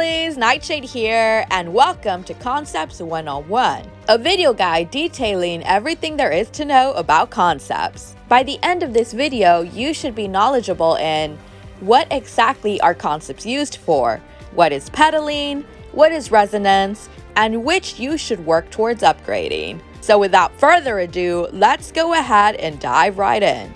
lovelies, Nightshade here, and welcome to Concepts 101, a video guide detailing everything there is to know about concepts. By the end of this video, you should be knowledgeable in what exactly are concepts used for, what is pedaling, what is resonance, and which you should work towards upgrading. So without further ado, let's go ahead and dive right in.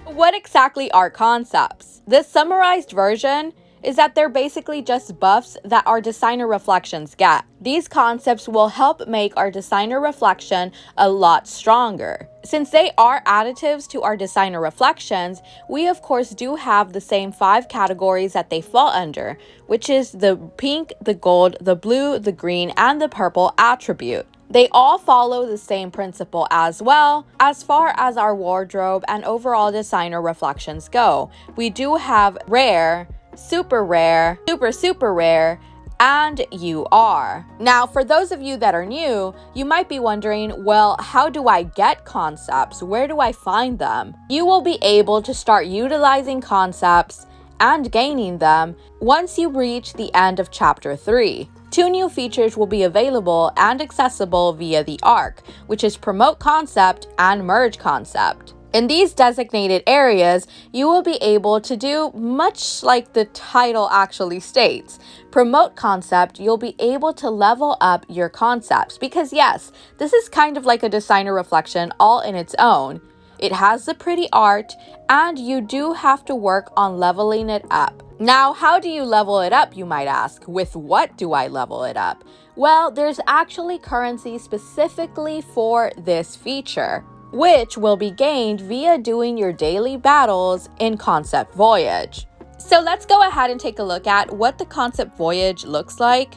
What exactly are concepts? The summarized version is that they're basically just buffs that our designer reflections get. These concepts will help make our designer reflection a lot stronger. Since they are additives to our designer reflections, we of course do have the same 5 categories that they fall under, which is the pink, the gold, the blue, the green, and the purple attribute. They all follow the same principle as well. As far as our wardrobe and overall designer reflections go, we do have rare, super rare, super rare, and UR. Now, for those of you that are new, you might be wondering, well, how do I get concepts? Where do I find them? You will be able to start utilizing concepts and gaining them once you reach the end of Chapter 3. 2 new features will be available and accessible via the ARC, which is Promote Concept and Merge Concept. In these designated areas, you will be able to do much like the title actually states. Promote Concept, you'll be able to level up your concepts because yes, this is kind of like a designer reflection all in its own. It has the pretty art and you do have to work on leveling it up. Now, how do you level it up, you might ask? With what do I level it up? Well, there's actually currency specifically for this feature, which will be gained via doing your daily battles in Concept Voyage. So let's go ahead and take a look at what the Concept Voyage looks like.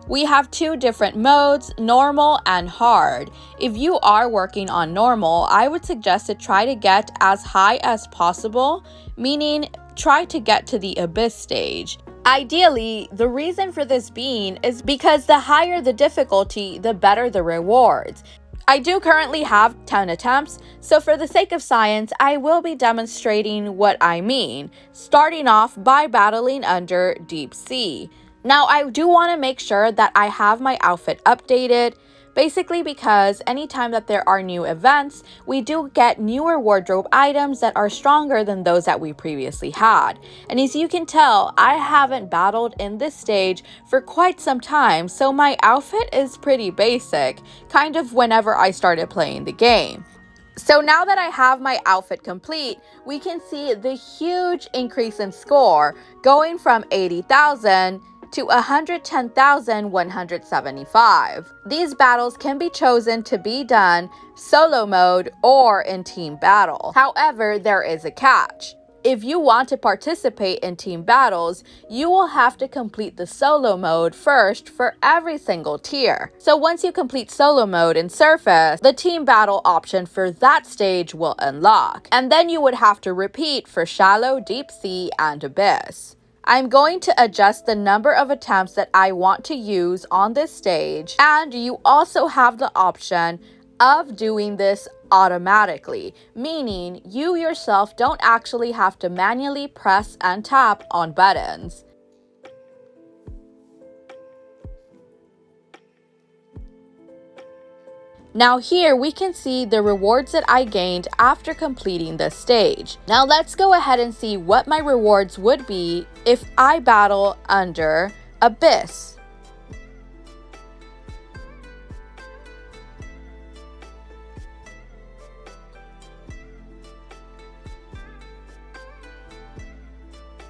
We have 2 different modes, normal and hard. If you are working on normal, I would suggest to try to get as high as possible, meaning try to get to the Abyss stage. Ideally, the reason for this being is because the higher the difficulty, the better the rewards. I do currently have 10 attempts, so for the sake of science, I will be demonstrating what I mean, starting off by battling under Deep Sea. Now, I do want to make sure that I have my outfit updated, basically because anytime that there are new events, we do get newer wardrobe items that are stronger than those that we previously had. And as you can tell, I haven't battled in this stage for quite some time, so my outfit is pretty basic, kind of whenever I started playing the game. So now that I have my outfit complete, we can see the huge increase in score, going from 80,000 to 110,175. These battles can be chosen to be done solo mode or in team battle. However, there is a catch. If you want to participate in team battles, you will have to complete the solo mode first for every single tier. So once you complete solo mode in Surface, the team battle option for that stage will unlock. And then you would have to repeat for Shallow, Deep Sea, and Abyss. I'm going to adjust the number of attempts that I want to use on this stage, and you also have the option of doing this automatically, meaning you yourself don't actually have to manually press and tap on buttons. Now here we can see the rewards that I gained after completing this stage. Now let's go ahead and see what my rewards would be if I battle under Abyss.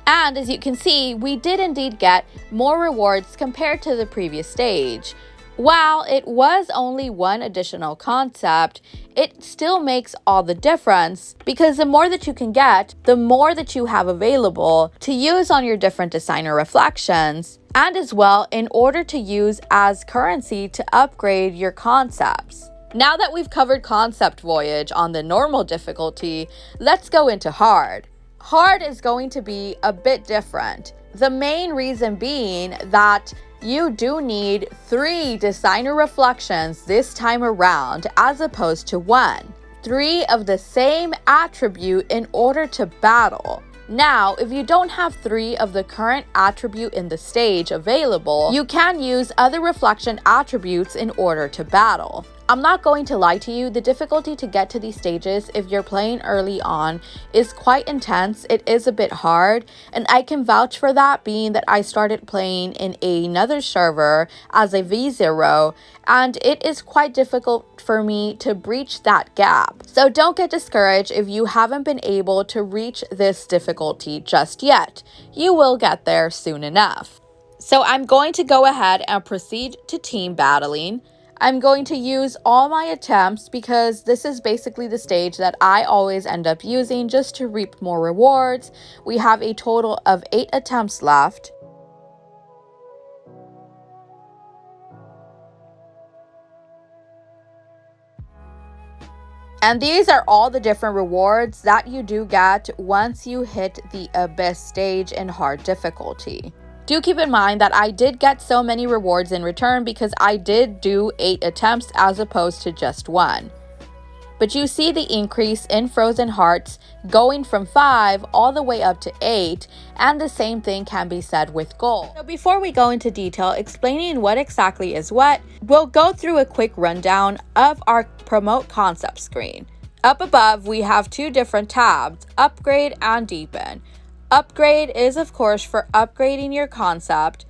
And as you can see, we did indeed get more rewards compared to the previous stage. While it was only 1 additional concept, it still makes all the difference because the more that you can get, the more that you have available to use on your different designer reflections, and as well in order to use as currency to upgrade your concepts. Now that we've covered Concept Voyage on the normal difficulty, let's go into hard. Hard is going to be a bit different. The main reason being that you do need 3 designer reflections this time around as opposed to 1. 3 of the same attribute in order to battle. Now, if you don't have 3 of the current attribute in the stage available, you can use other reflection attributes in order to battle. I'm not going to lie to you, the difficulty to get to these stages if you're playing early on is quite intense. It is a bit hard, and I can vouch for that being that I started playing in another server as a V0, and it is quite difficult for me to breach that gap. So don't get discouraged if you haven't been able to reach this difficulty just yet. You will get there soon enough. So I'm going to go ahead and proceed to team battling. I'm going to use all my attempts because this is basically the stage that I always end up using just to reap more rewards. We have a total of 8 attempts left. And these are all the different rewards that you do get once you hit the Abyss stage in hard difficulty. Do keep in mind that I did get so many rewards in return because I did do 8 attempts as opposed to just 1. But you see the increase in Frozen Hearts going from 5 all the way up to 8, and the same thing can be said with gold. So before we go into detail explaining what exactly is what, we'll go through a quick rundown of our promote concept screen. Up above, we have 2 different tabs, upgrade and deepen. Upgrade is of course for upgrading your concept.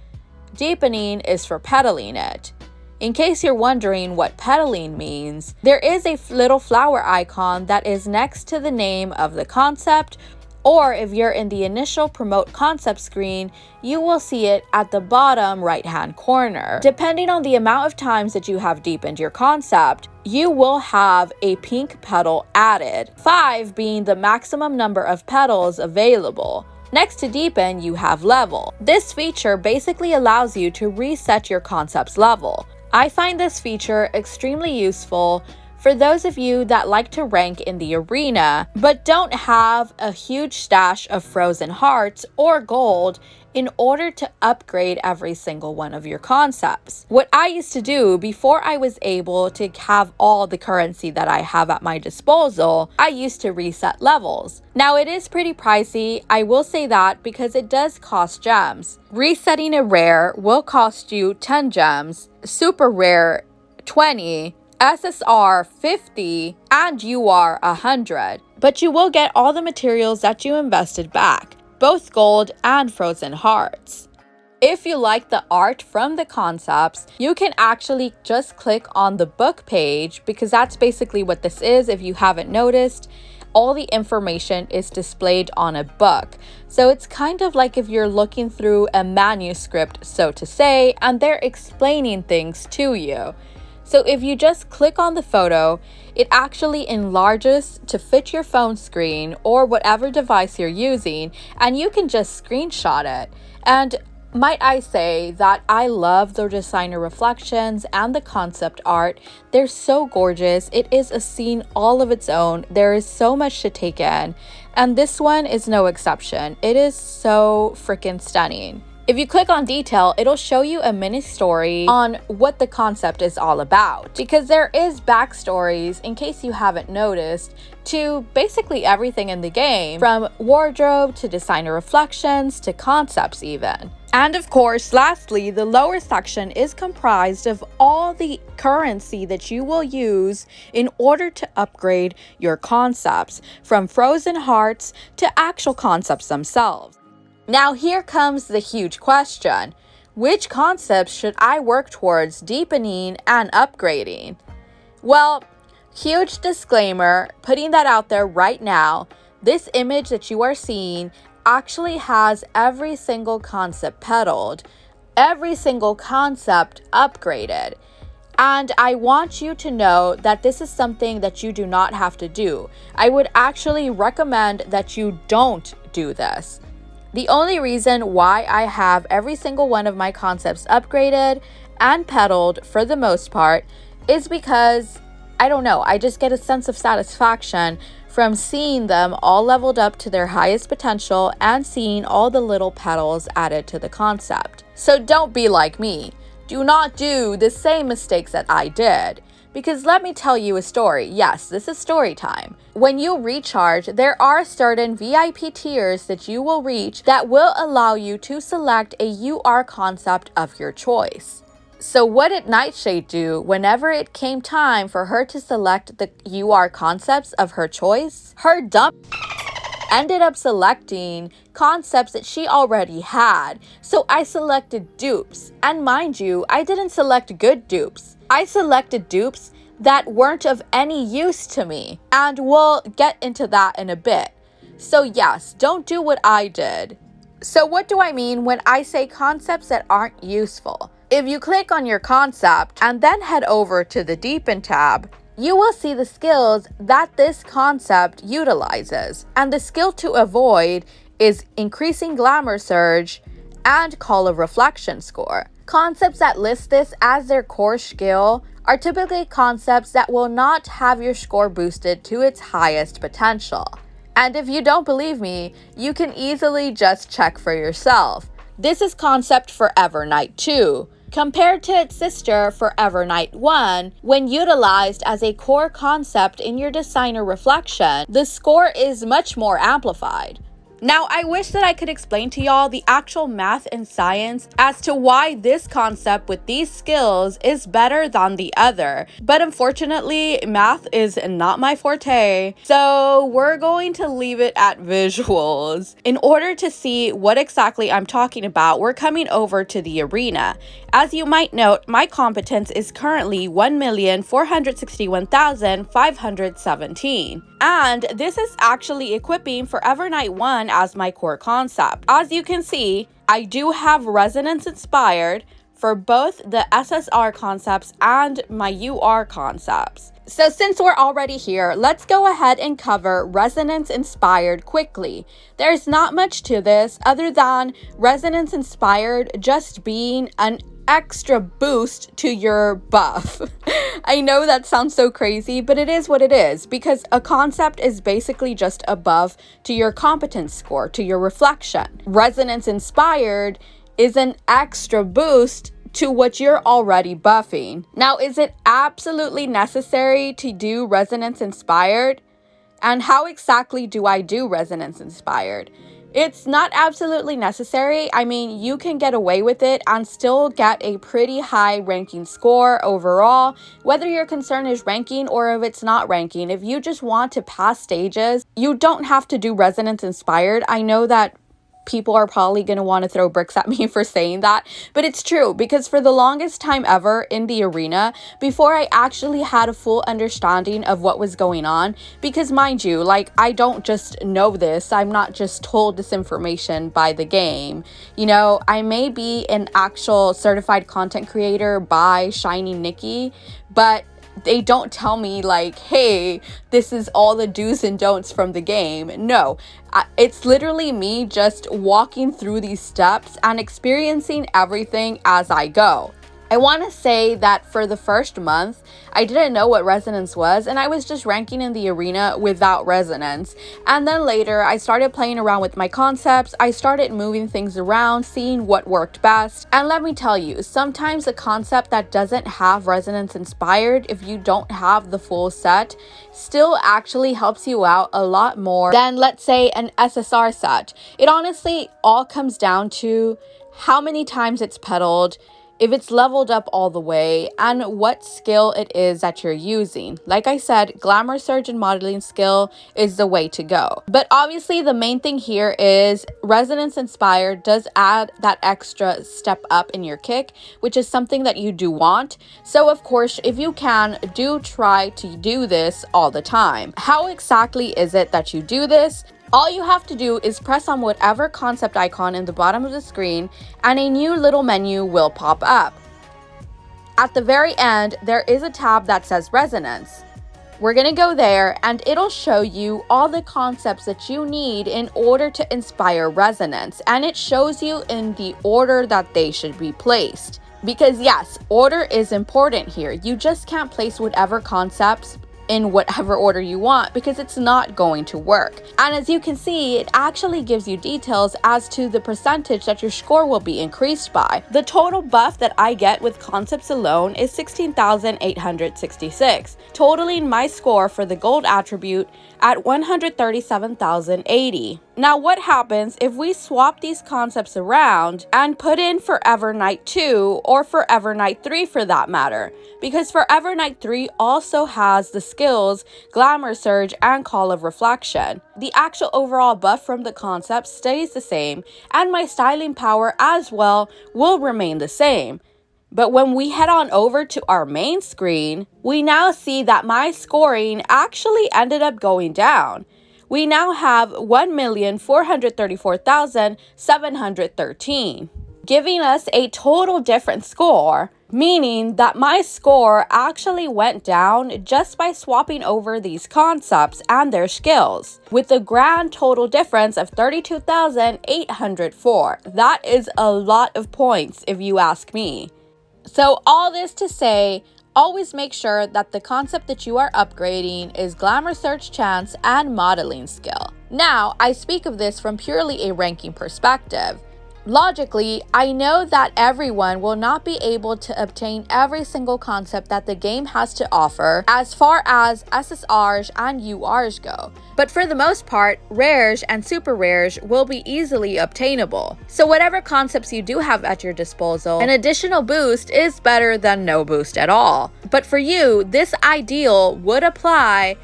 Deepening is for pedaling it. In case you're wondering what pedaling means, there is a little flower icon that is next to the name of the concept, or if you're in the initial promote concept screen, you will see it at the bottom right hand corner. Depending on the amount of times that you have deepened your concept, you will have a pink petal added, 5 being the maximum number of petals available. Next to deepen, you have level. This feature basically allows you to reset your concept's level. I find this feature extremely useful for those of you that like to rank in the arena, but don't have a huge stash of Frozen Hearts or gold in order to upgrade every single one of your concepts. What I used to do before I was able to have all the currency that I have at my disposal, I used to reset levels. Now it is pretty pricey, I will say that, because it does cost gems. Resetting a rare will cost you 10 gems, super rare 20, SSR 50, and UR 100. But you will get all the materials that you invested back, both gold and Frozen Hearts. If you like the art from the concepts, you can actually just click on the book page, because that's basically what this is if you haven't noticed. All the information is displayed on a book. So it's kind of like if you're looking through a manuscript, so to say, and they're explaining things to you. So if you just click on the photo, it actually enlarges to fit your phone screen or whatever device you're using, and you can just screenshot it. And might I say that I love the designer reflections and the concept art. They're so gorgeous. It is a scene all of its own. There is so much to take in, and this one is no exception. It is so freaking stunning. If you click on detail, it'll show you a mini story on what the concept is all about, because there is backstories, in case you haven't noticed, to basically everything in the game, from wardrobe to designer reflections to concepts even. And of course, lastly, the lower section is comprised of all the currency that you will use in order to upgrade your concepts, from Frozen Hearts to actual concepts themselves. Now here comes the huge question. Which concepts should I work towards deepening and upgrading? Well, huge disclaimer, putting that out there right now, this image that you are seeing actually has every single concept petaled, every single concept upgraded. And I want you to know that this is something that you do not have to do. I would actually recommend that you don't do this. The only reason why I have every single one of my concepts upgraded and petaled for the most part is because, I don't know, I just get a sense of satisfaction from seeing them all leveled up to their highest potential and seeing all the little petals added to the concept. So don't be like me. Do not do the same mistakes that I did. Because let me tell you a story. Yes, this is story time. When you recharge, there are certain VIP tiers that you will reach that will allow you to select a UR concept of your choice. So what did Nightshade do whenever it came time for her to select the UR concepts of her choice? Her dumb ended up selecting concepts that she already had. So I selected dupes. And mind you, I didn't select good dupes. I selected dupes that weren't of any use to me. And we'll get into that in a bit. So yes, don't do what I did. So what do I mean when I say concepts that aren't useful? If you click on your concept and then head over to the Deepen tab, you will see the skills that this concept utilizes. And the skill to avoid is increasing glamour surge and call of reflection score. Concepts that list this as their core skill are typically concepts that will not have your score boosted to its highest potential. And if you don't believe me, you can easily just check for yourself. This is concept Forever Night 2. Compared to its sister Forever Night 1, when utilized as a core concept in your designer reflection, the score is much more amplified. Now, I wish that I could explain to y'all the actual math and science as to why this concept with these skills is better than the other, but unfortunately, math is not my forte, so we're going to leave it at visuals. In order to see what exactly I'm talking about, we're coming over to the arena. As you might note, my competence is currently 1,461,517. And this is actually equipping Forever Night 1 as my core concept. As you can see, I do have Resonance Inspired for both the SSR concepts and my UR concepts. So since we're already here, let's go ahead and cover Resonance Inspired quickly. There's not much to this other than Resonance Inspired just being an extra boost to your buff. I know that sounds so crazy, but it is what it is, because a concept is basically just a buff to your competence score, to your reflection. Resonance Inspired is an extra boost to what you're already buffing. Now, is it absolutely necessary to do Resonance Inspired? And how exactly do I do Resonance Inspired? It's not absolutely necessary. I mean, you can get away with it and still get a pretty high ranking score overall, whether your concern is ranking or if it's not ranking. If you just want to pass stages, you don't have to do Resonance Inspired. I know that people are probably going to want to throw bricks at me for saying that, but it's true, because for the longest time ever in the arena, before I actually had a full understanding of what was going on, because mind you, like, I don't just know this, I'm not just told this information by the game. You know, I may be an actual certified content creator by Shiny Nikki, but they don't tell me like, hey, this is all the do's and don'ts from the game. No, it's literally me just walking through these steps and experiencing everything as I go. I want to say that for the first month, I didn't know what resonance was, and I was just ranking in the arena without resonance. And then later, I started playing around with my concepts. I started moving things around, seeing what worked best. And let me tell you, sometimes a concept that doesn't have resonance inspired, if you don't have the full set, still actually helps you out a lot more than, let's say, an SSR set. It honestly all comes down to how many times it's pedaled, if it's leveled up all the way, and what skill it is that you're using. Like I said, Glamour Surge and Modeling skill is the way to go. But obviously the main thing here is Resonance Inspired does add that extra step up in your kick, which is something that you do want. So of course, if you can, do try to do this all the time. How exactly is it that you do this? All you have to do is press on whatever concept icon in the bottom of the screen and a new little menu will pop up. At the very end, there is a tab that says Resonance. We're going to go there and it'll show you all the concepts that you need in order to inspire resonance, and it shows you in the order that they should be placed. Because yes, order is important here. You just can't place whatever concepts in whatever order you want because it's not going to work. And as you can see, it actually gives you details as to the percentage that your score will be increased by. The total buff that I get with concepts alone is 16,866, totaling my score for the gold attribute at 137,080. Now, what happens if we swap these concepts around and put in Forever Night 2 or Forever Night 3 for that matter? Because Forever Night 3 also has the skills Glamour Surge and Call of Reflection. The actual overall buff from the concept stays the same, and my styling power as well will remain the same. But when we head on over to our main screen, we now see that my scoring actually ended up going down. We now have 1,434,713, giving us a total different score, meaning that my score actually went down just by swapping over these concepts and their skills, with a grand total difference of 32,804. That is a lot of points if you ask me. So all this to say, always make sure that the concept that you are upgrading is Glamour Search Chance and Modeling Skill. Now, I speak of this from purely a ranking perspective. Logically, I know that everyone will not be able to obtain every single concept that the game has to offer as far as SSRs and URs go. But for the most part, rares and super rares will be easily obtainable. So whatever concepts you do have at your disposal, an additional boost is better than no boost at all. But for you, this ideal would apply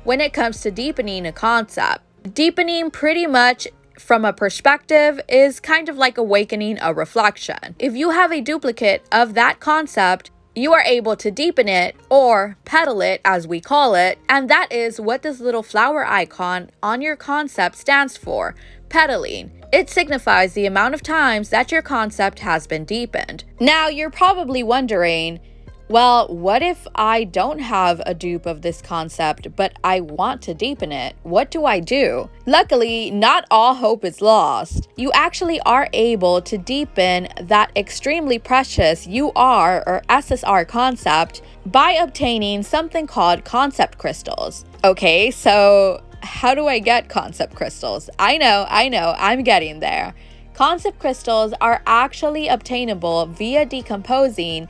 when it comes to deepening a concept. Deepening pretty much from a perspective is kind of like awakening a reflection. If you have a duplicate of that concept, you are able to deepen it or petal it as we call it, and that is what this little flower icon on your concept stands for, petaling. It signifies the amount of times that your concept has been deepened. Now you're probably wondering, well, what if I don't have a dupe of this concept, but I want to deepen it? What do I do? Luckily, not all hope is lost. You actually are able to deepen that extremely precious UR or SSR concept by obtaining something called concept crystals. Okay, so how do I get concept crystals? I know, I'm getting there. Concept crystals are actually obtainable via decomposing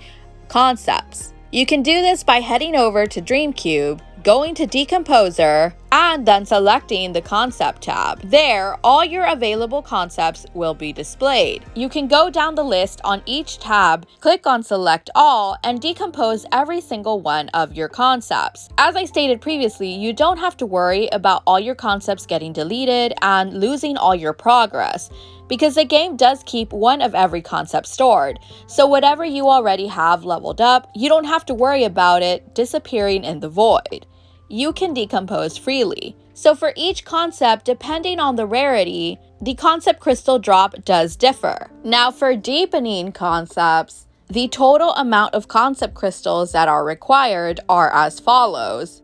concepts. You can do this by heading over to Dreamcube, going to Decomposer, and then selecting the Concept tab. There, all your available concepts will be displayed. You can go down the list on each tab, click on Select All, and decompose every single one of your concepts. As I stated previously, you don't have to worry about all your concepts getting deleted and losing all your progress, because the game does keep one of every concept stored. So whatever you already have leveled up, you don't have to worry about it disappearing in the void. You can decompose freely. So for each concept, depending on the rarity, the concept crystal drop does differ. Now for deepening concepts, the total amount of concept crystals that are required are as follows.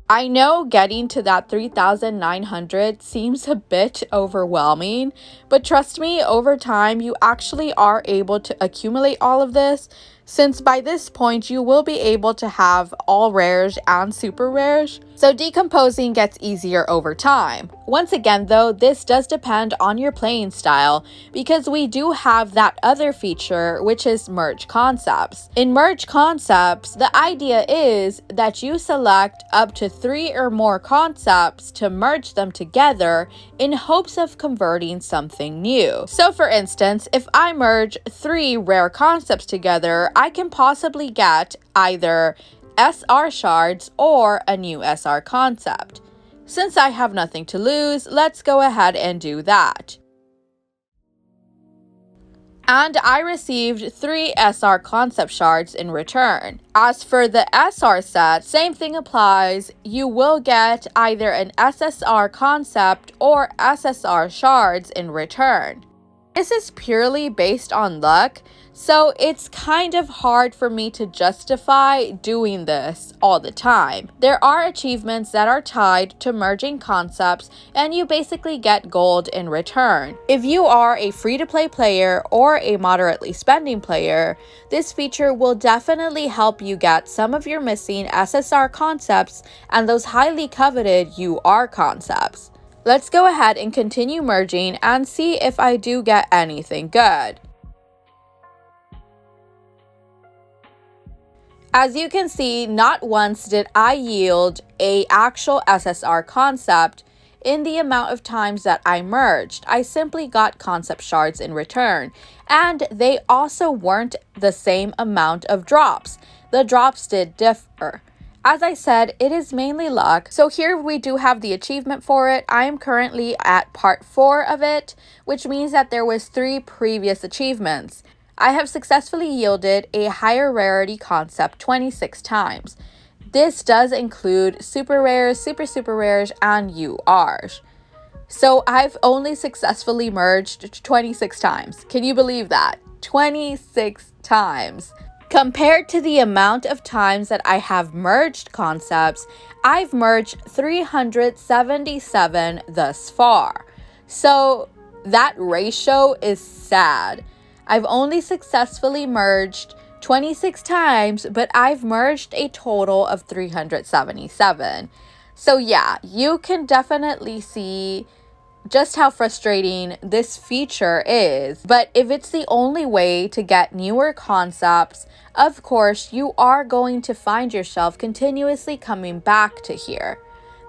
I know getting to that 3,900 seems a bit overwhelming, but trust me, over time you actually are able to accumulate all of this, since by this point you will be able to have all rares and super rares, so decomposing gets easier over time. Once again though, this does depend on your playing style, because we do have that other feature, which is merge concepts. In merge concepts, the idea is that you select up to 3 or more concepts to merge them together in hopes of converting something new. So for instance, if I merge 3 rare concepts together, I can possibly get either SR shards or a new SR concept. Since I have nothing to lose, let's go ahead and do that. And I received 3 SR concept shards in return. As for the SR set, same thing applies. You will get either an SSR concept or SSR shards in return. This is purely based on luck, So it's kind of hard for me to justify doing this all the time. There are achievements that are tied to merging concepts, and you basically get gold in return. If you are a free-to-play player or a moderately spending player, this feature will definitely help you get some of your missing SSR concepts and those highly coveted UR concepts. Let's go ahead and continue merging and see if I do get anything good. As you can see, not once did I yield an actual SSR concept in the amount of times that I merged. I simply got concept shards in return, and they also weren't the same amount of drops. The drops did differ. As I said, it is mainly luck. So here we do have the achievement for it. I am currently at part 4 of it, which means that there was 3 previous achievements. I have successfully yielded a higher rarity concept 26 times. This does include super rares, super rares, and URs. So I've only successfully merged 26 times. Can you believe that? 26 times. Compared to the amount of times that I have merged concepts, I've merged 377 thus far. So that ratio is sad. I've only successfully merged 26 times, but I've merged a total of 377. So yeah, you can definitely see just how frustrating this feature is. But if it's the only way to get newer concepts, of course, you are going to find yourself continuously coming back to here.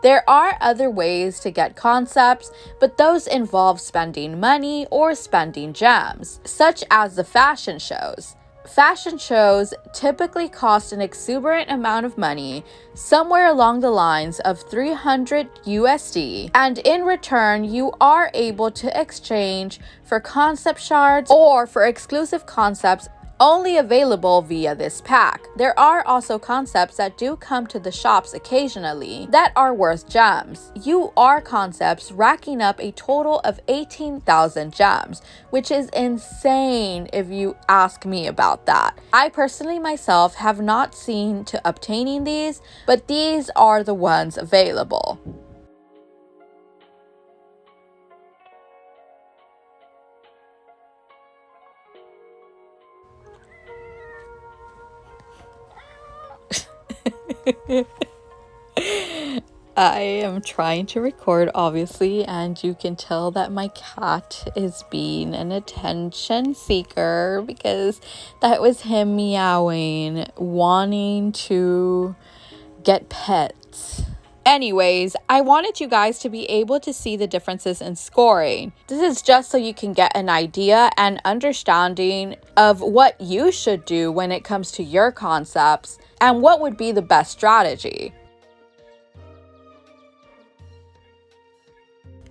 There are other ways to get concepts, but those involve spending money or spending gems, such as the fashion shows. Fashion shows typically cost an exuberant amount of money, somewhere along the lines of 300 USD, and in return, you are able to exchange for concept shards or for exclusive concepts only available via this pack. There are also concepts that do come to the shops occasionally that are worth gems. UR concepts racking up a total of 18,000 gems, which is insane if you ask me about that. I personally myself have not seen to obtaining these, but these are the ones available. I am trying to record, obviously, and you can tell that my cat is being an attention seeker because that was him meowing, wanting to get pets. Anyways, I wanted you guys to be able to see the differences in scoring. This is just so you can get an idea and understanding of what you should do when it comes to your concepts and what would be the best strategy.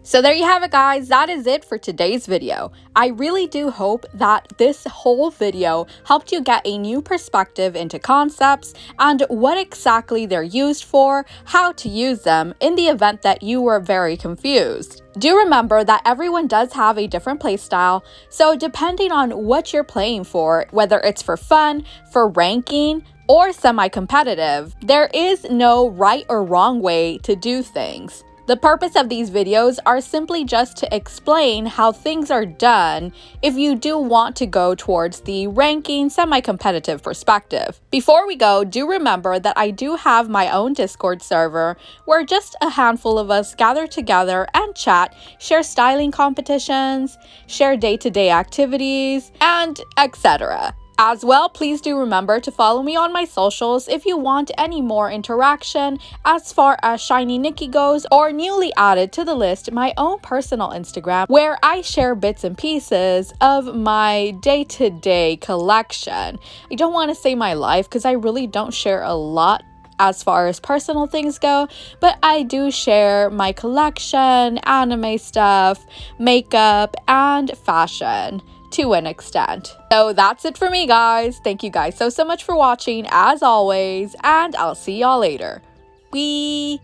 So there you have it, guys. That is it for today's video. I really do hope that this whole video helped you get a new perspective into concepts and what exactly they're used for, how to use them in the event that you were very confused. Do remember that everyone does have a different playstyle, so depending on what you're playing for, whether it's for fun, for ranking, or semi-competitive, there is no right or wrong way to do things. The purpose of these videos are simply just to explain how things are done if you do want to go towards the ranking semi-competitive perspective. Before we go, do remember that I do have my own Discord server where just a handful of us gather together and chat, share styling competitions, share day-to-day activities, and etc. As well, please do remember to follow me on my socials if you want any more interaction as far as Shiny Nikki goes, or newly added to the list, my own personal Instagram where I share bits and pieces of my day-to-day collection. I don't want to say my life because I really don't share a lot as far as personal things go, but I do share my collection, anime stuff, makeup, and fashion to an extent. So that's it for me, guys. Thank you guys so much for watching as always, and I'll see y'all later. Bye.